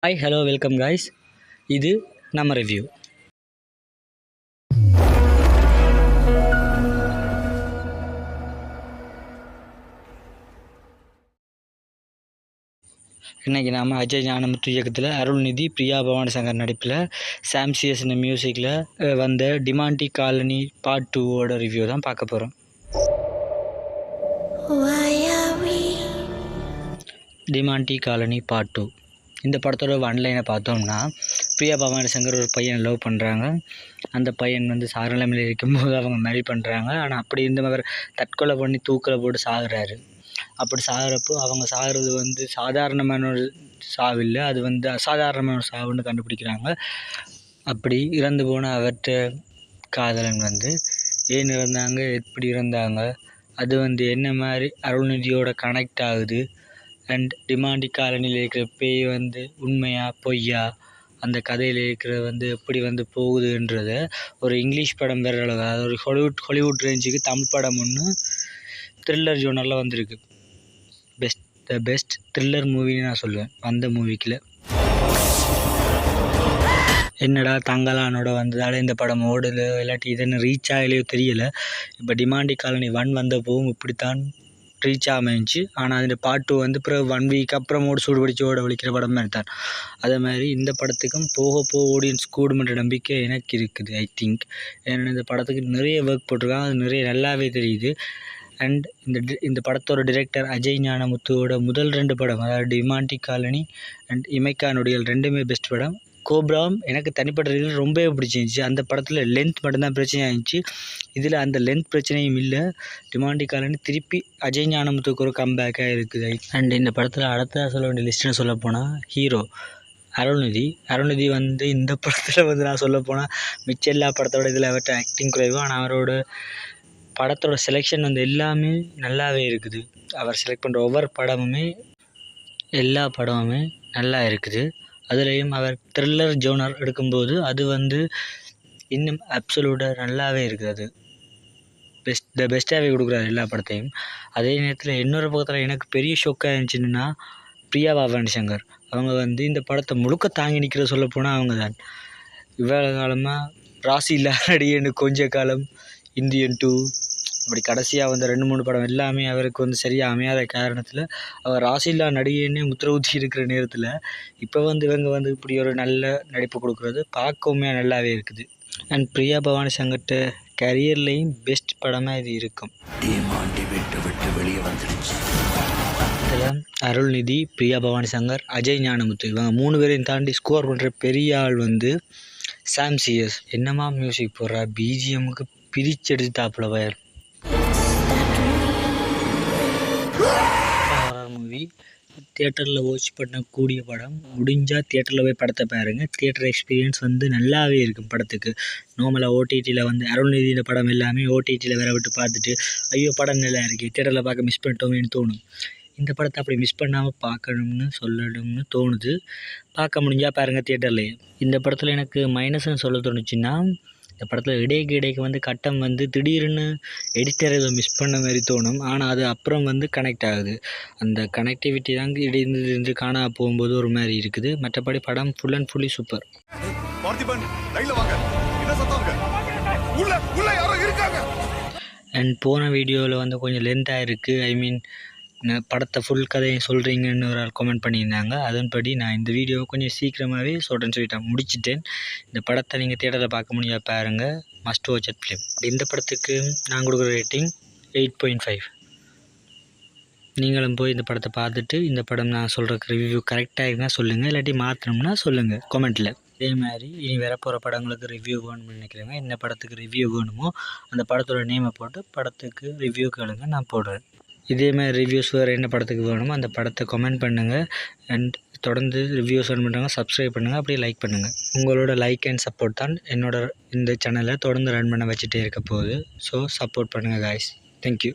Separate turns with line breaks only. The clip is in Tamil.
Hi hello welcome guys. இது நம்ம ரிவ்யூ. இன்றைக்கி நாம் அஜய் ஞானமுத்து இயக்கத்தில் அருள்நிதி பிரியா பவானி சங்கர் நடிப்பில் சாம் சிஎஸ் மியூசிக்கில் வந்த டிமாண்டி காலனி பார்ட் 2 ரிவ்யூ தான் பார்க்க போகிறோம். டிமாண்டி காலனி பார்ட் 2 இந்த படத்தோட ஒன்லைனை பார்த்தோம்னா, பிரியா பவானி சங்கர் ஒரு பையன் லவ் பண்ணுறாங்க. அந்த பையன் சாரநிலைமையில் இருக்கும்போது அவங்க மேரி பண்ணுறாங்க. ஆனால் அப்படி இருந்தவர் தற்கொலை பண்ணி தூக்கில் போட்டு சாகுறாரு. அப்படி சாகிறப்போ அவங்க சாகிறது சாதாரணமான ஒரு சாவில்லை, அது அசாதாரணமான ஒரு சாவுன்னு கண்டுபிடிக்கிறாங்க. அப்படி இறந்து போன அவர்கிட்ட காதலன் ஏன் இறந்தாங்க, எப்படி இறந்தாங்க, அது என்ன மாதிரி அருள்நிதியோட கனெக்ட் ஆகுது, அண்ட் டிமாண்டி காலனியில் இருக்கிற பேய் உண்மையா பொய்யா, அந்த கதையில் இருக்கிற எப்படி போகுதுன்றத ஒரு இங்கிலீஷ் படம் வேற அளவு, அதாவது ஒரு ஹாலிவுட் ரேஞ்சுக்கு தமிழ் படம் ஒன்று த்ரில்லர் ஜோனரில் வந்திருக்கு. பெஸ்ட் த்ரில்லர் மூவின்னு நான் சொல்லுவேன். அந்த மூவிக்கில் என்னடா தங்கலானோட வந்ததால் இந்த படம் ஓடுது, இல்லாட்டி இதுன்னு ரீச் ஆகலையோ தெரியலை. இப்போ டிமாண்டி காலனி 1 வந்தப்போவும் இப்படித்தான் ரீச் ஆகிச்சு. ஆனால் அதில் பார்ட் 2 பிறகு 1 வீக் அப்புறம் சூடு பிடிச்சி ஓட வலிக்கிற படம் மாதிரி தான். அதே மாதிரி இந்த படத்துக்கும் போக ஆடியன்ஸ் கூடுமென்ற நம்பிக்கை எனக்கு இருக்குது. ஐ திங்க் ஏன்னா இந்த படத்துக்கு நிறைய ஒர்க் போட்டிருக்காங்க, அது நிறைய நல்லாவே தெரியுது. அண்ட் இந்த படத்தோட டிரெக்டர் அஜய் ஞானமுத்துவோட முதல் 2 படம், அதாவது டிமாண்டி காலனி அண்ட் இமைக்கா நொடிகள், ரெண்டுமே பெஸ்ட் படம். கோப்ராவும் எனக்கு தனிப்பட்ட ரீதியில் ரொம்பவே பிடிச்சிருந்துச்சி. அந்த படத்தில் லென்த் மட்டும்தான் பிரச்சனை ஆகிடுச்சு. இதில் அந்த லென்த் பிரச்சனையும் இல்லை. டிமாண்டி காலனி திருப்பி அஜய் ஞானமுத்துக்கு ஒரு கம்பேக்காக இருக்குது. அண்ட் இந்த படத்தில் அடுத்ததாக சொல்ல வேண்டிய லிஸ்ட்டுன்னு சொல்லப்போனால், ஹீரோ அருள்நிதி இந்த படத்தில் நான் சொல்லப்போனால் மிச்ச எல்லா படத்தோட இதில் அவர்கிட்ட ஆக்டிங் குறைவு. ஆனால் அவரோட படத்தோட செலெக்ஷன் எல்லாமே நல்லாவே இருக்குது. அவர் செலக்ட் பண்ணுற ஒவ்வொரு படமுமே எல்லா படமுமே நல்லா இருக்குது. அதுலேயும் அவர் த்ரில்லர் ஜோனர் எடுக்கும்போது அது இன்னும் அப்சல்யூட்டாக நல்லாவே இருக்குது. அது பெஸ்ட்டாகவே கொடுக்குறாரு எல்லா படத்தையும். அதே நேரத்தில் இன்னொரு பக்கத்தில் எனக்கு பெரிய ஷோக்காக இருந்துச்சுன்னா, பிரியா பவானி சங்கர் அவங்க இந்த படத்தை முழுக்க தாங்கி நிற்கிற சொல்லப்போனால் அவங்க தான். இவ்வளோ காலமாக ராசி இல்லாத நடிகன்னு கொஞ்ச காலம், இந்தியன் 2, அப்படி கடைசியாக 2-3 படம் எல்லாமே அவருக்கு சரியாக அமையாத காரணத்தில் அவர் ராசில்லா நடிகைன்னே முத்திரவுத்தி இருக்கிற நேரத்தில் இப்போ இவங்க இப்படி ஒரு நல்ல நடிப்பு கொடுக்குறது பார்க்கவுமே நல்லாவே இருக்குது. அண்ட் பிரியா பவானி சங்கர்கிட்ட கரியர்லேயும் பெஸ்ட் படமாக இது இருக்கும். இதில் அருள்நிதி, பிரியா பவானி சங்கர், அஜய் ஞானமுத்து இவங்க 3 பேரையும் தாண்டி ஸ்கோர் பண்ணுற பெரிய ஆள் சாம் சிஎஸ். என்னமா மியூசிக் போடுறா, பிஜிஎம்முக்கு பிரிச்செடுத்தாப்புல வயர். மூவி தியேட்டரில் வாட்ச் பண்ணக்கூடிய படம். முடிஞ்சால் தியேட்டரில் போய் படத்தை பாருங்கள். தியேட்டர் எக்ஸ்பீரியன்ஸ் நல்லாவே இருக்கும் படத்துக்கு. நார்மலாக ஓடிடியில் அருள்நிதியோட படம் எல்லாமே ஓடிடியில் வேற விட்டு பார்த்துட்டு ஐயோ படம் நல்லா இருக்குது, தியேட்டரில் பார்க்க மிஸ் பண்ணிட்டோமேன்னு தோணும். இந்த படத்தை அப்படி மிஸ் பண்ணாமல் பார்க்கணும்னு சொல்லணும்னு தோணுது. பார்க்க முடிஞ்சால் பாருங்கள் தியேட்டர்லேயே. இந்த படத்தில் எனக்கு மைனஸ்ன்னு சொல்ல தோணுச்சுன்னா, இந்த படத்தில் இடைக்கு கட்டம் திடீர்னு எடிட்டர் ஏதோ மிஸ் பண்ண மாதிரி தோணும். ஆனால் அது அப்புறம் கனெக்ட் ஆகுது. அந்த கனெக்டிவிட்டி தாங்க இடைந்து காணா போகும்போது ஒரு மாதிரி இருக்குது. மற்றபடி படம் full and fully super. And போன வீடியோவில் கொஞ்சம் லென்த்தாக இருக்குது. ஐ மீன் படத்தை ஃபுல் கதையை சொல்கிறீங்கன்னு ஒரு ஆள் கமெண்ட் பண்ணியிருந்தாங்க. அதன்படி நான் இந்த வீடியோவை கொஞ்சம் சீக்கிரமாகவே சொல்லிட்டேன், முடிச்சிட்டேன். இந்த படத்தை நீங்கள் தியேட்டரில் பார்க்க முடியாது பாருங்கள், மஸ்ட் வாட்ச் அட் ஃபிலிம். இந்த படத்துக்கு நான் கொடுக்குற ரேட்டிங் 8.5. நீங்களும் போய் இந்த படத்தை பார்த்துட்டு இந்த படம் நான் சொல்கிற ரிவ்யூ கரெக்டாக இருந்தால் சொல்லுங்கள், இல்லாட்டி மாற்றணும்னா சொல்லுங்கள் கமெண்ட்டில். அதே மாதிரி இனி வரப்போகிற படங்களுக்கு ரிவ்யூ வேணும்னு நினைக்கிறேங்க. என்ன படத்துக்கு ரிவ்யூ வேணுமோ அந்த படத்தோட நேமை போட்டு படத்துக்கு ரிவ்யூ கேளுங்க, நான் போடுறேன். இதே மாதிரி ரிவ்யூஸ் வேறு என்ன படத்துக்கு வேணுமோ அந்த படத்தை கமெண்ட் பண்ணுங்கள். அண்ட் தொடர்ந்து ரிவ்யூஸ் ரன் பண்ணுறாங்க, சப்ஸ்கிரைப் பண்ணுங்கள், அப்படியே லைக் பண்ணுங்கள். உங்களோட லைக் அண்ட் சப்போர்ட் தான் இந்த சேனலை தொடர்ந்து ரன் பண்ண வச்சுட்டே இருக்க போகுது. ஸோ சப்போர்ட் பண்ணுங்கள் காய்ஸ். தேங்க்யூ.